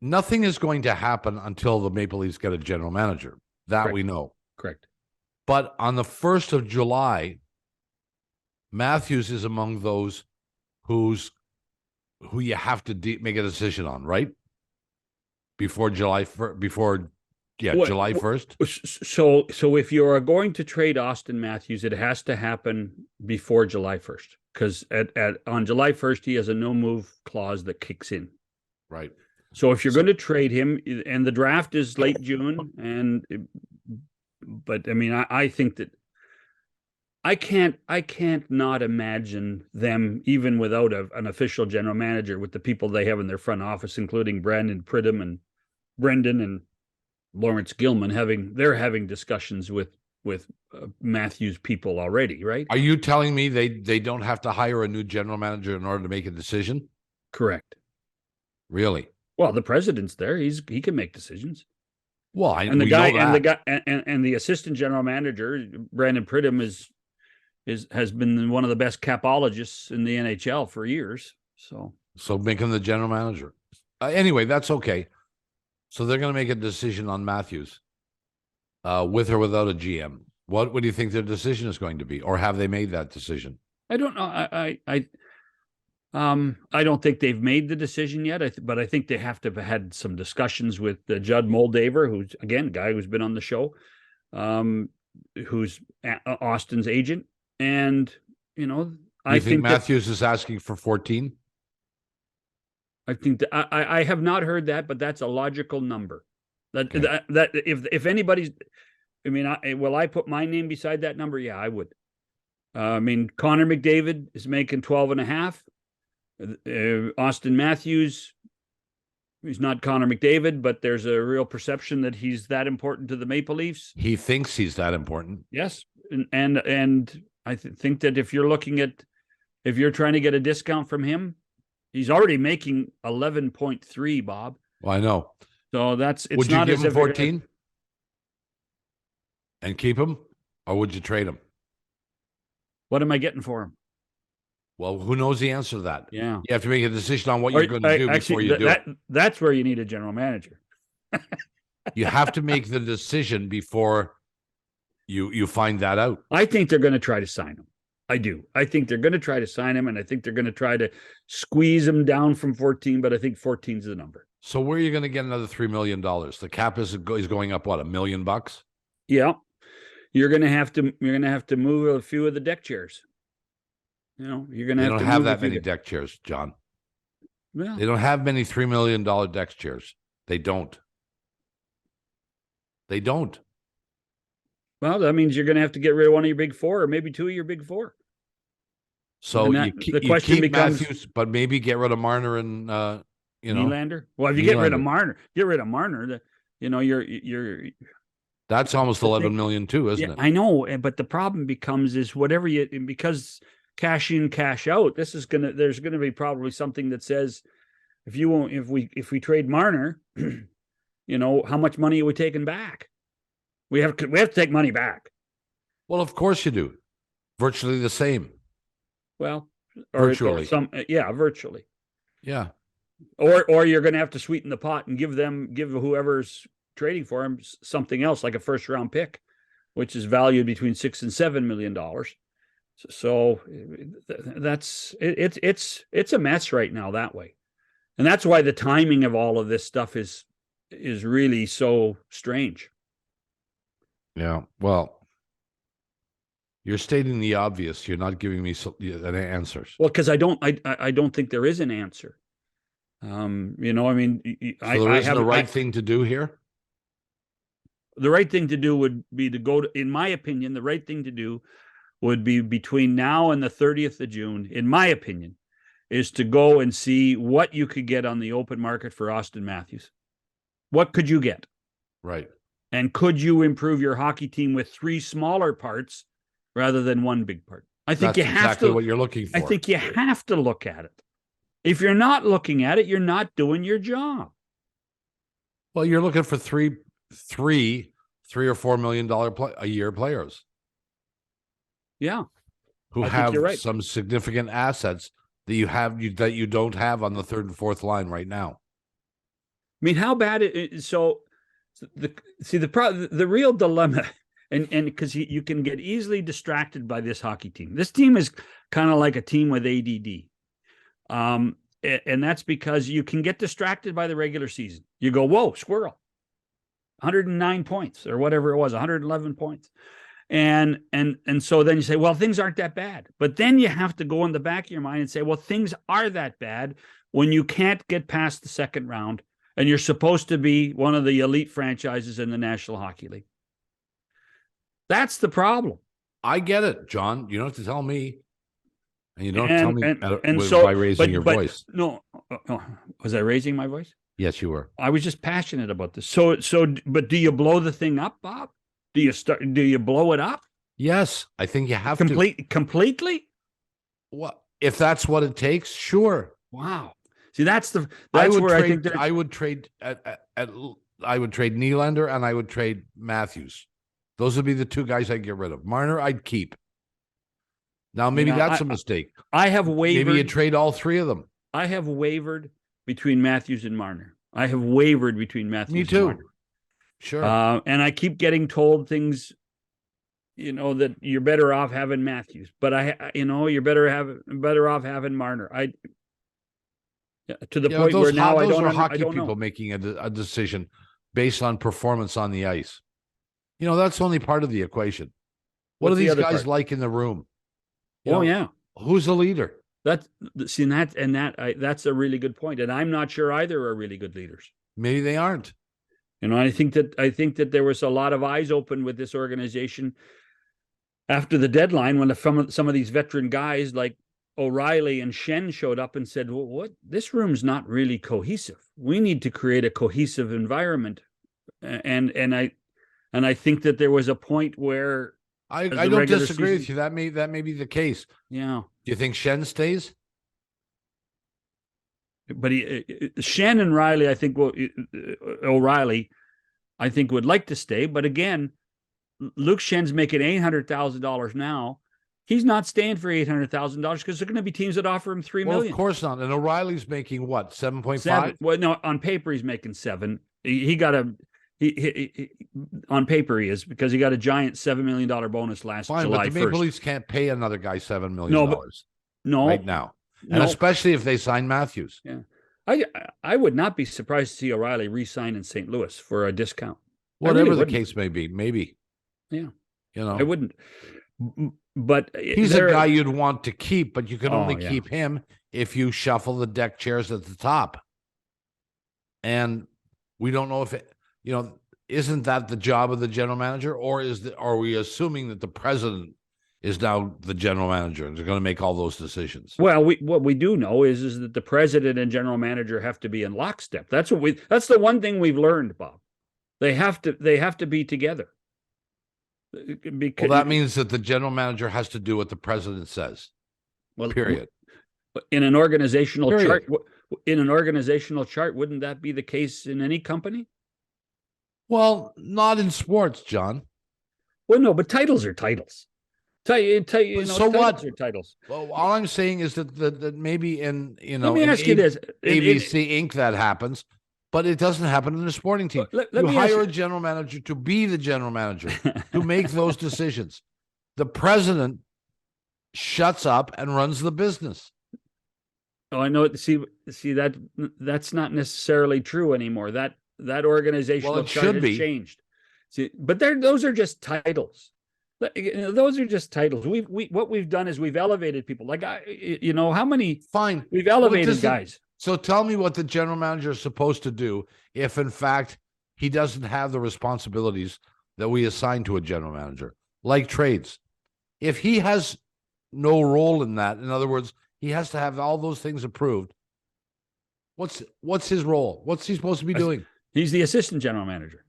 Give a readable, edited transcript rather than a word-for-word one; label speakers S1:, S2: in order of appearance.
S1: nothing is going to happen until the Maple Leafs get a general manager. That
S2: Correct.
S1: we know.
S2: Correct.
S1: But on the 1st of July, Matthews is among those who you have to make a decision on, right? Before July, July 1st.
S2: So if you are going to trade Auston Matthews, it has to happen before July 1st, because on July 1st he has a no move clause that kicks in.
S1: Right.
S2: So if you're going to trade him, and the draft is late June, but I mean, I think that I can't not imagine them, even without an official general manager, with the people they have in their front office, including Brandon Pridham and Brendan and Lawrence Gilman, having discussions with Matthews people already, right?
S1: Are you telling me they don't have to hire a new general manager in order to make a decision?
S2: Correct.
S1: Really?
S2: Well, the president's there; he can make decisions.
S1: Well,
S2: and the assistant general manager Brandon Pridham has been one of the best capologists in the NHL for years. So
S1: make him the general manager. Anyway, that's okay. So they're going to make a decision on Matthews, with or without a GM. What do you think their decision is going to be, or have they made that decision?
S2: I don't know. I don't think they've made the decision yet. But I think they have to have had some discussions with Judd Moldaver, who's again a guy who's been on the show, who's Auston's agent, and
S1: I think Matthews is asking for 14.
S2: I think that I have not heard that, but that's a logical number. That if anybody's, I mean, will I put my name beside that number? Yeah, I would. I mean, Connor McDavid is making 12.5. Auston Matthews, he's not Connor McDavid, but there's a real perception that he's that important to the Maple Leafs.
S1: He thinks he's that important.
S2: Yes, and I think that if you're trying to get a discount from him, he's already making 11.3, Bob.
S1: Well, I know.
S2: So it's
S1: would you give him 14 and keep him, or would you trade him?
S2: What am I getting for him?
S1: Well, who knows the answer to that?
S2: Yeah.
S1: You have to make a decision on what you're going to do before you do it.
S2: That's where you need a general manager.
S1: You have to make the decision before you find that out.
S2: I think they're going to try to sign him. I do. I think they're going to try to sign him, and I think they're going to try to squeeze him down from 14, but I think 14 is the number.
S1: So where are you going to get another $3 million? The cap is going up, what, $1 million?
S2: Yeah. You're going to have to move a few of the deck chairs. You're going to have to.
S1: They don't have that many deck chairs, John.
S2: Well,
S1: they don't have many $3 million deck chairs. They don't. They don't.
S2: Well, that means you're going to have to get rid of one of your big four, or maybe two of your big four.
S1: So the question becomes, Matthews, but maybe get rid of Marner and
S2: Nylander. Well, if you get rid of Marner, you're.
S1: That's almost 11 million too, isn't it?
S2: I know, but the problem becomes is because cash in, cash out. There's going to be probably something that says if we trade Marner, how much money are we taking back? We have to take money back.
S1: Well, of course you do. Virtually the same.
S2: Well,
S1: virtually.
S2: Virtually.
S1: Yeah.
S2: Or you're going to have to sweeten the pot and give whoever's trading for him something else, like a first round pick, which is valued between $6 and $7 million. So it's a mess right now that way. And that's why the timing of all of this stuff is really so strange.
S1: Yeah. Well, you're stating the obvious. You're not giving me answers.
S2: Well, because I don't think there is an answer. I mean,
S1: the right thing to do here.
S2: The right thing to do would be to go to, in my opinion, the right thing to do would be between now and the 30th of June, in my opinion, is to go and see what you could get on the open market for Auston Matthews. What could you get?
S1: Right.
S2: And could you improve your hockey team with 3 smaller parts rather than 1 big part? I think
S1: that's exactly what you're looking for.
S2: I think you have to look at it. If you're not looking at it, you're not doing your job.
S1: Well, you're looking for $3 or $4 million a year players.
S2: Yeah.
S1: Who have some significant assets that you don't have on the third and fourth line right now.
S2: mean, how bad so the real dilemma, and because you can get easily distracted by this hockey team. This team is kind of like a team with ADD. And that's because you can get distracted by the regular season. You go, whoa, squirrel, 109 points or whatever it was, 111 points. And so then you say, well, things aren't that bad. But then you have to go in the back of your mind and say, well, things are that bad when you can't get past the second round and you're supposed to be one of the elite franchises in the National Hockey League. That's the problem.
S1: I get it, John. You don't have to tell me. And you don't tell me
S2: so,
S1: by raising your voice.
S2: No, was I raising my voice?
S1: Yes, you were.
S2: I was just passionate about this. But do you blow the thing up, Bob? Do you blow it up?
S1: Yes, I think you have
S2: to. Completely?
S1: Well, if that's what it takes, sure.
S2: Wow. See, that's where I think
S1: I would trade I would trade Nylander and I would trade Matthews. Those would be the two guys I'd get rid of. Marner, I'd keep. Now, maybe that's a mistake.
S2: I have wavered.
S1: Maybe you trade all three of them.
S2: I have wavered between Matthews and Marner. I have wavered between Matthews
S1: Me too.
S2: and Marner.
S1: Sure.
S2: And I keep getting told things, that you're better off having Matthews. But you're better off having Marner. To the point where now I don't know.
S1: Hockey people making a decision based on performance on the ice. That's only part of the equation. What are these guys like in the room?
S2: Yeah.
S1: Who's the leader?
S2: That's a really good point. And I'm not sure either are really good leaders.
S1: Maybe they aren't.
S2: I think that there was a lot of eyes open with this organization after the deadline when some of these veteran guys like O'Reilly and Schenn showed up and said, well, what? This room's not really cohesive. We need to create a cohesive environment. And I think that there was a point where
S1: I don't disagree with you. That may be the case.
S2: Yeah.
S1: Do you think Schenn stays?
S2: But Schenn and Riley, I think, O'Reilly, I think would like to stay. But again, Luke Schenn's making $800,000 now. He's not staying for $800,000 because there are going to be teams that offer him $3 million.
S1: Of course not. And O'Reilly's making what, 7.5?
S2: Well, no, on paper he's making 7. He got on paper he is, because he got a giant $7 million bonus last July 1st.
S1: But the Maple Leafs can't pay another guy $7 million right now. And especially if they sign Matthews.
S2: Yeah. I would not be surprised to see O'Reilly re-sign in St. Louis for a discount.
S1: Whatever the case may be, maybe.
S2: Yeah. I wouldn't. But
S1: he's a guy you'd want to keep, but you can only keep him if you shuffle the deck chairs at the top. And we don't know if it, isn't that the job of the general manager, or are we assuming that the president is now the general manager and they're going to make all those decisions?
S2: Well, what we do know is that the president and general manager have to be in lockstep. That's the one thing we've learned, Bob. They have to be together.
S1: Well, that means that the general manager has to do what the president says. Well, period.
S2: In an organizational chart, wouldn't that be the case in any company?
S1: Well, not in sports, John.
S2: Well, no, but titles are titles.
S1: So what?
S2: Are titles.
S1: Well, all I'm saying is that maybe in
S2: let me ask you this:
S1: ABC Inc. that happens, but it doesn't happen in a sporting team. You hire a general manager to be the general manager to make those decisions. The president shuts up and runs the business.
S2: Oh, I know. See that's not necessarily true anymore. That organizational chart has changed. See, but those are just titles. Those are just titles. What we've done is we've elevated people. Like how many?
S1: Fine,
S2: we've elevated guys.
S1: So tell me what the general manager is supposed to do if, in fact, he doesn't have the responsibilities that we assign to a general manager, like trades. If he has no role in that, in other words, he has to have all those things approved. What's his role? What's he supposed to be doing?
S2: He's the assistant general manager.